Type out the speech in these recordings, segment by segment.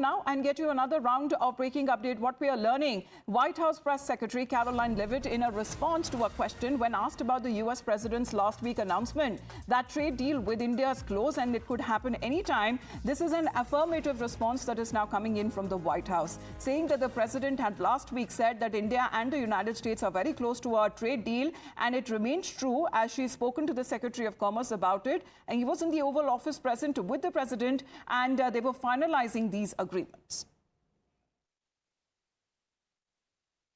now and get you another round of breaking update. What we are learning, White House Press Secretary Caroline Leavitt, in a response to a question when asked about the U.S. President's last week announcement that trade deal with India is close and it could happen anytime. This is an affirmative response that is now coming in from the White House, saying that the President had last week said that India and the United States are very close to a trade deal, and it remains true, as she's spoken to the Secretary of Commerce about it. And he was in the Oval Office present with the President, and they were finalizing these agreements.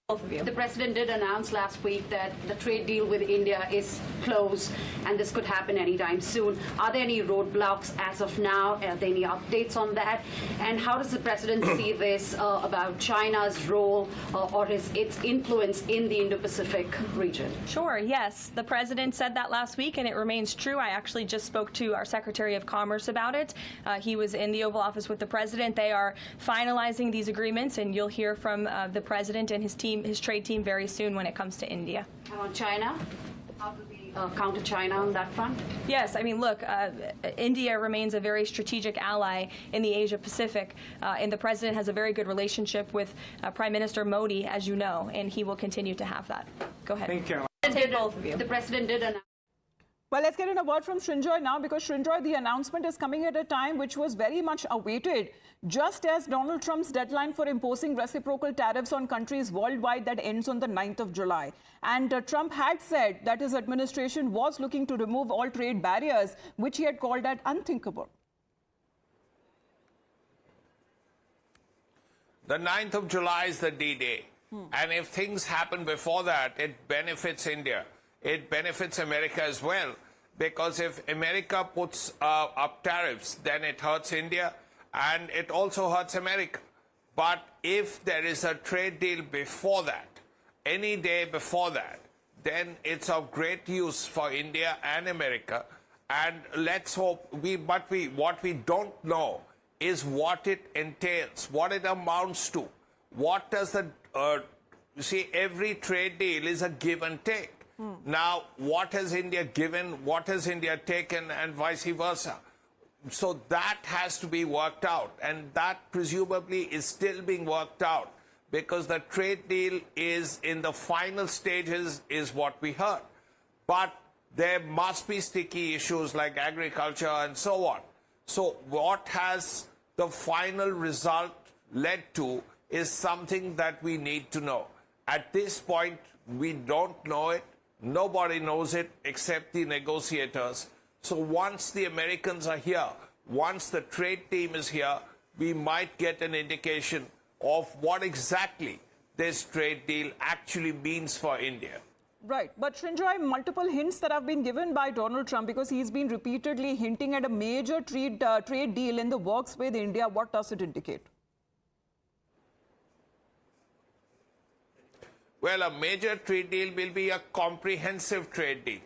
The President did announce last week that the trade deal with India is close and this could happen anytime soon. Are there any roadblocks as of now? Are there any updates on that? And how does the President see this about China's role or its influence in the Indo-Pacific region? Sure, yes. The President said that last week and it remains true. I actually just spoke to our Secretary of Commerce about it. He was in the Oval Office with the President. They are finalizing these agreements, and you'll hear from the President and his trade team very soon when it comes to India. And on China, how do we counter China on that front? Yes, I mean, look, India remains a very strategic ally in the Asia-Pacific, and the President has a very good relationship with Prime Minister Modi, as you know, and he will continue to have that. Go ahead. Thank you. Take both of you. The President did announce. Well, let's get in a word from Srinjoy now, because Srinjoy, the announcement is coming at a time which was very much awaited, just as Donald Trump's deadline for imposing reciprocal tariffs on countries worldwide that ends on the 9th of July. And Trump had said that his administration was looking to remove all trade barriers, which he had called at unthinkable. The 9th of July is the D-Day. And if things happen before that, it benefits India. It benefits America as well, because if America puts up tariffs, then it hurts India and it also hurts America. But if there is a trade deal before that, any day before that, then it's of great use for India and America. And let's hope, what we don't know is what it entails, what it amounts to. What does the, you see, every trade deal is a give and take. Now, what has India given, what has India taken, and vice versa? So that has to be worked out, and that presumably is still being worked out, because the trade deal is in the final stages, is what we heard. But there must be sticky issues like agriculture and so on. So what has the final result led to is something that we need to know. At this point, we don't know it. Nobody knows it except the negotiators. So once the Americans are here, once the trade team is here, we might get an indication of what exactly this trade deal actually means for India. Right. But Srinjoy, multiple hints that have been given by Donald Trump, because he's been repeatedly hinting at a major trade deal in the works with India. What does it indicate? Well, a major trade deal will be a comprehensive trade deal.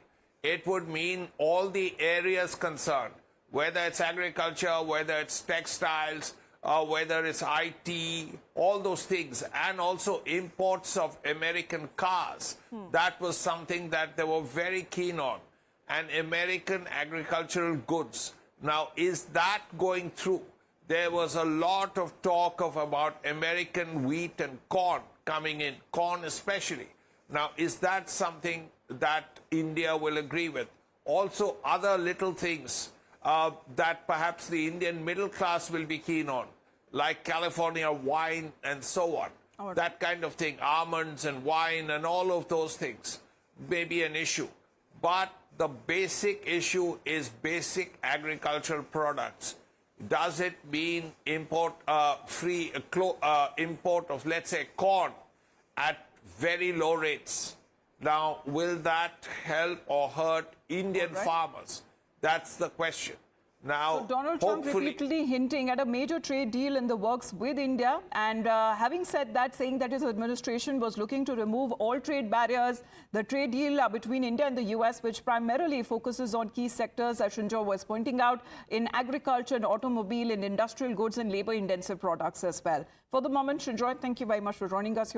It would mean all the areas concerned, whether it's agriculture, whether it's textiles, whether it's IT, all those things, and also imports of American cars. That was something that they were very keen on. And American agricultural goods. Now, is that going through? There was a lot of talk about American wheat and corn coming in, corn especially. Now, is that something that India will agree with? Also, other little things that perhaps the Indian middle class will be keen on, like California wine and so on. Right. That kind of thing, almonds and wine and all of those things may be an issue. But the basic issue is basic agricultural products. Does it mean import import of, let's say, corn at very low rates? Now, will that help or hurt Indian farmers? That's the question. Now, so Donald Trump repeatedly hinting at a major trade deal in the works with India, and having said that, saying that his administration was looking to remove all trade barriers. The trade deal between India and the U.S., which primarily focuses on key sectors, as Srinjoy was pointing out, in agriculture and automobile and industrial goods and labor-intensive products as well. For the moment, Srinjoy, thank you very much for joining us here.